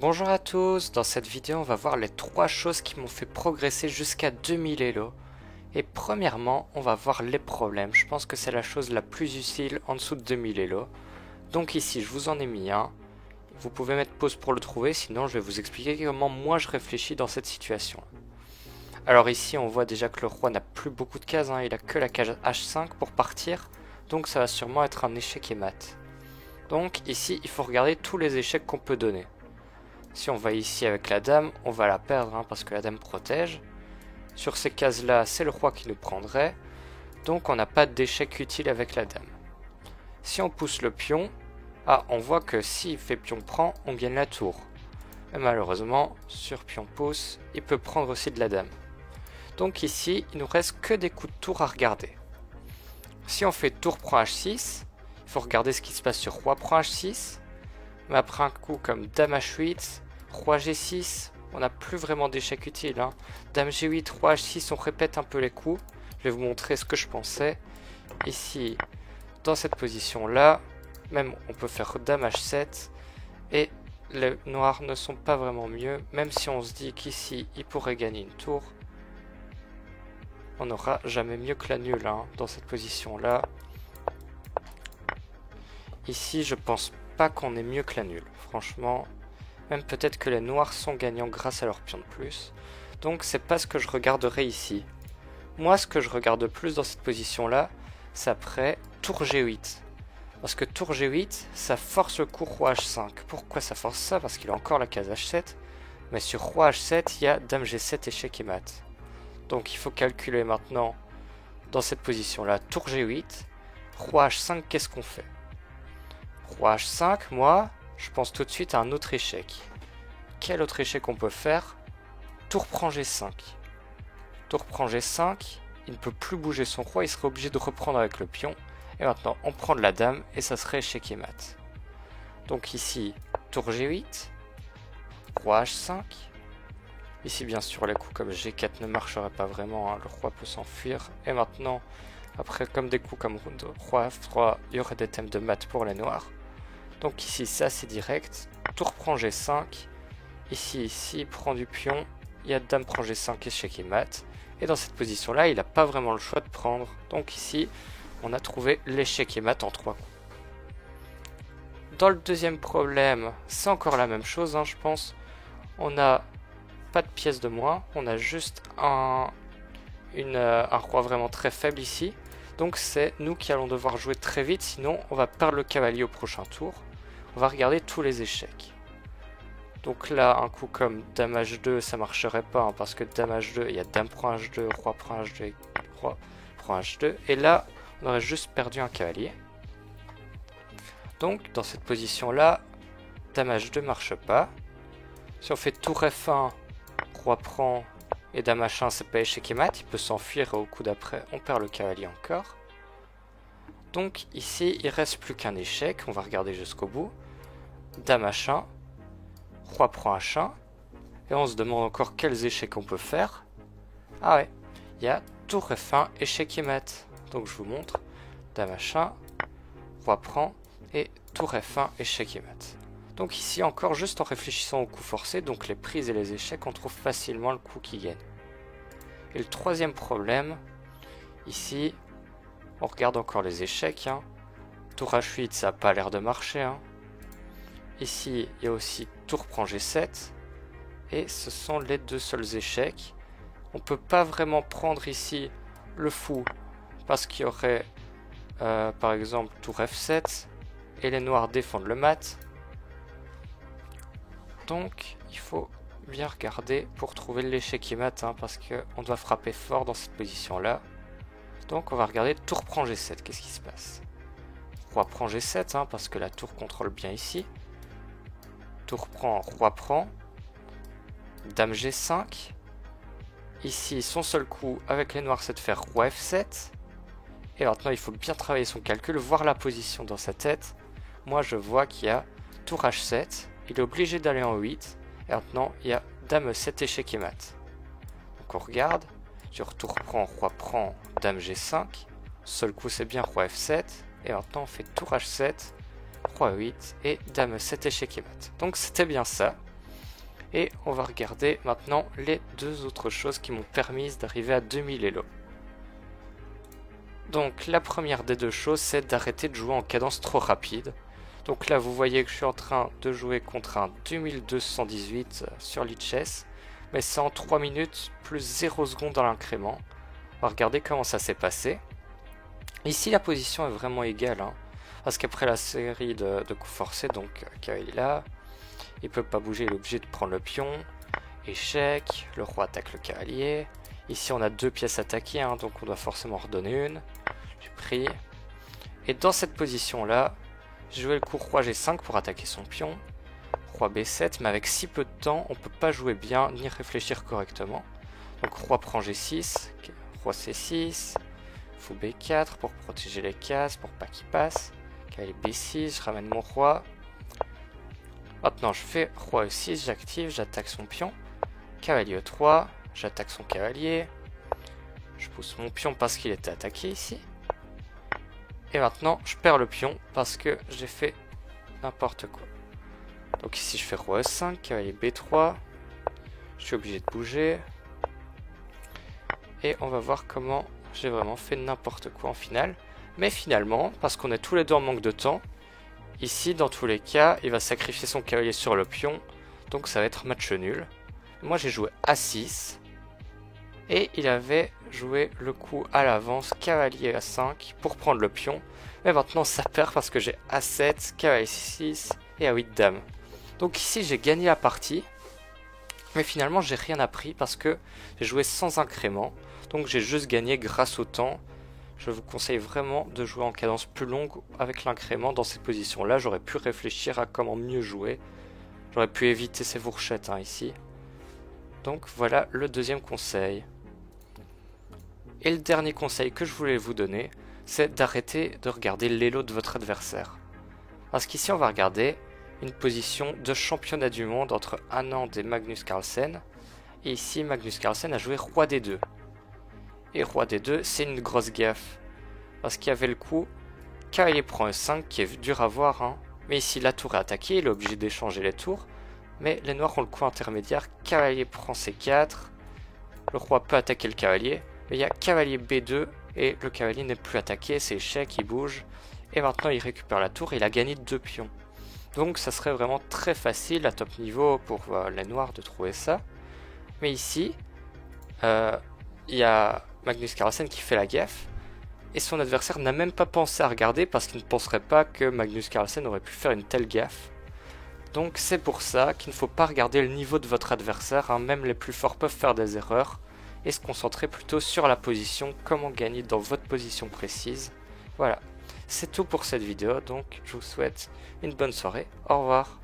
Bonjour à tous, dans cette vidéo on va voir les 3 choses qui m'ont fait progresser jusqu'à 2000 Elo. Et premièrement, on va voir les problèmes, je pense que c'est la chose la plus utile en dessous de 2000 Elo. Donc ici je vous en ai mis un, vous pouvez mettre pause pour le trouver, sinon je vais vous expliquer comment moi je réfléchis dans cette situation. Alors ici on voit déjà que le roi n'a plus beaucoup de cases, il a que la case H5 pour partir, donc ça va sûrement être un échec et mat. Donc ici il faut regarder tous les échecs qu'on peut donner. Si on va ici avec la dame, on va la perdre parce que la dame protège. Sur ces cases-là, c'est le roi qui nous prendrait. Donc on n'a pas d'échec utile avec la dame. Si on pousse le pion, on voit que s'il fait pion prend, on gagne la tour. Mais malheureusement, sur pion pousse, il peut prendre aussi de la dame. Donc ici, il nous reste que des coups de tour à regarder. Si on fait tour prend H6, il faut regarder ce qui se passe sur roi prend H6. Mais après un coup comme dame H8, roi G6, on n'a plus vraiment d'échec utile. Dame G8, roi H6, on répète un peu les coups. Je vais vous montrer ce que je pensais. Ici, dans cette position-là, même on peut faire dame H7. Et les noirs ne sont pas vraiment mieux. Même si on se dit qu'ici, il pourrait gagner une tour. On n'aura jamais mieux que la nulle dans cette position-là. Ici, je pense pas qu'on est mieux que la nulle. Franchement, même peut-être que les noirs sont gagnants grâce à leur pion de plus. Donc c'est pas ce que je regarderai ici. Moi, ce que je regarde plus dans cette position-là, c'est après tour G8. Parce que tour G8, ça force le coup roi H5. Pourquoi ça force ça? Parce qu'il a encore la case H7. Mais sur roi H7, il y a dame G7, échec et mat. Donc il faut calculer maintenant, dans cette position-là, tour G8. Roi H5, qu'est-ce qu'on fait? Roi H5, moi, je pense tout de suite à un autre échec. Quel autre échec on peut faire? Tour prend G5. Tour prend G5, il ne peut plus bouger son roi, il serait obligé de reprendre avec le pion. Et maintenant, on prend de la dame et ça serait échec et mat. Donc ici, tour G8, roi H5. Ici, bien sûr, les coups comme G4 ne marcheraient pas vraiment, le roi peut s'enfuir. Et maintenant, après, comme des coups comme roi F3, il y aurait des thèmes de mat pour les noirs. Donc ici, ça c'est direct. Tour prend G5. Ici, il prend du pion. Il y a dame prend G5, échec et mat. Et dans cette position-là, il n'a pas vraiment le choix de prendre. Donc ici, on a trouvé l'échec et mat en 3 coups. Dans le deuxième problème, c'est encore la même chose, je pense. On n'a pas de pièce de moins. On a juste un roi vraiment très faible ici. Donc c'est nous qui allons devoir jouer très vite, sinon on va perdre le cavalier au prochain tour. On va regarder tous les échecs. Donc là, un coup comme dame H2, ça marcherait pas, parce que dame H2, il y a dame prend H2, roi prend H2, roi prend H2. Et là, on aurait juste perdu un cavalier. Donc dans cette position-là, dame H2 marche pas. Si on fait tour F1, roi prend et dame H1, c'est pas échec et mat, il peut s'enfuir et au coup d'après, on perd le cavalier encore. Donc ici, il reste plus qu'un échec, on va regarder jusqu'au bout. Dame H1, roi prend H1, et on se demande encore quels échecs on peut faire. Ah ouais, il y a tour F1, échec et mat. Donc je vous montre, dame H1, roi prend, et tour F1, échec et mat. Donc ici encore, juste en réfléchissant au coup forcé, donc les prises et les échecs, on trouve facilement le coup qui gagne. Et le troisième problème, ici, on regarde encore les échecs. Tour H8, ça n'a pas l'air de marcher. Ici, il y a aussi tour prend G7. Et ce sont les deux seuls échecs. On ne peut pas vraiment prendre ici le fou, parce qu'il y aurait, par exemple, tour F7. Et les noirs défendent le mat. Donc, il faut bien regarder pour trouver l'échec et mat, parce qu'on doit frapper fort dans cette position-là. Donc, on va regarder tour prend G7. Qu'est-ce qui se passe? Roi prend G7, parce que la tour contrôle bien ici. Tour prend, roi prend. Dame G5. Ici, son seul coup avec les noirs, c'est de faire roi F7. Et maintenant, il faut bien travailler son calcul, voir la position dans sa tête. Moi, je vois qu'il y a tour H7. Il est obligé d'aller en 8. Et maintenant, il y a dame E7, échec et mat. Donc, on regarde. Sur tour prend, roi prend, dame G5. Seul coup, c'est bien roi F7. Et maintenant, on fait tour H7, roi 8 et dame 7, échec et mat. Donc, c'était bien ça. Et on va regarder maintenant les deux autres choses qui m'ont permis d'arriver à 2000 Elo. Donc la première des deux choses, c'est d'arrêter de jouer en cadence trop rapide. Donc là vous voyez que je suis en train de jouer contre un 2218 sur Lichess, mais c'est en 3 minutes plus 0 secondes dans l'incrément. On va regarder comment ça s'est passé. Ici la position est vraiment égale, hein, parce qu'après la série de coups forcés, donc cavalier là, il peut pas bouger, il est obligé de prendre le pion. Échec, le roi attaque le cavalier. Ici on a deux pièces attaquées, hein, donc on doit forcément redonner une. J'ai pris. Et dans cette position là, j'ai joué le coup roi G5 pour attaquer son pion. Roi B7, mais avec si peu de temps, on peut pas jouer bien ni réfléchir correctement. Donc roi prend G6, roi C6, fou B4 pour protéger les cases, pour pas qu'il passe. Cavalier B6, je ramène mon roi. Maintenant je fais roi E6, j'active, j'attaque son pion. Cavalier E3, j'attaque son cavalier. Je pousse mon pion parce qu'il était attaqué ici. Et maintenant je perds le pion parce que j'ai fait n'importe quoi. Donc ici je fais roi E5, cavalier B3. Je suis obligé de bouger. Et on va voir comment j'ai vraiment fait n'importe quoi en finale. Mais finalement, parce qu'on est tous les deux en manque de temps, ici dans tous les cas, il va sacrifier son cavalier sur le pion. Donc ça va être match nul. Moi j'ai joué A6. Et il avait joué le coup à l'avance, cavalier A5 pour prendre le pion. Mais maintenant ça perd parce que j'ai A7, cavalier 6 et A8 dame. Donc ici j'ai gagné la partie. Mais finalement j'ai rien appris parce que j'ai joué sans incrément. Donc j'ai juste gagné grâce au temps. Je vous conseille vraiment de jouer en cadence plus longue avec l'incrément. Dans cette position là, j'aurais pu réfléchir à comment mieux jouer. J'aurais pu éviter ces fourchettes ici. Donc voilà le deuxième conseil. Et le dernier conseil que je voulais vous donner, c'est d'arrêter de regarder l'élo de votre adversaire. Parce qu'ici on va regarder une position de championnat du monde entre Anand et Magnus Carlsen. Et ici Magnus Carlsen a joué roi D2. Et roi D2 c'est une grosse gaffe. Parce qu'il y avait le coup cavalier prend E5 qui est dur à voir. Hein. Mais ici la tour est attaquée, il est obligé d'échanger les tours. Mais les noirs ont le coup intermédiaire, cavalier prend C4. Le roi peut attaquer le cavalier. Mais il y a cavalier B2 et le cavalier n'est plus attaqué, c'est échec, il bouge. Et maintenant il récupère la tour et il a gagné 2 pions. Donc ça serait vraiment très facile à top niveau pour les noirs de trouver ça. Mais ici, il y a Magnus Carlsen qui fait la gaffe. Et son adversaire n'a même pas pensé à regarder parce qu'il ne penserait pas que Magnus Carlsen aurait pu faire une telle gaffe. Donc c'est pour ça qu'il ne faut pas regarder le niveau de votre adversaire. Hein. Même les plus forts peuvent faire des erreurs. Et se concentrer plutôt sur la position, comment gagner dans votre position précise. Voilà, c'est tout pour cette vidéo, donc je vous souhaite une bonne soirée, au revoir.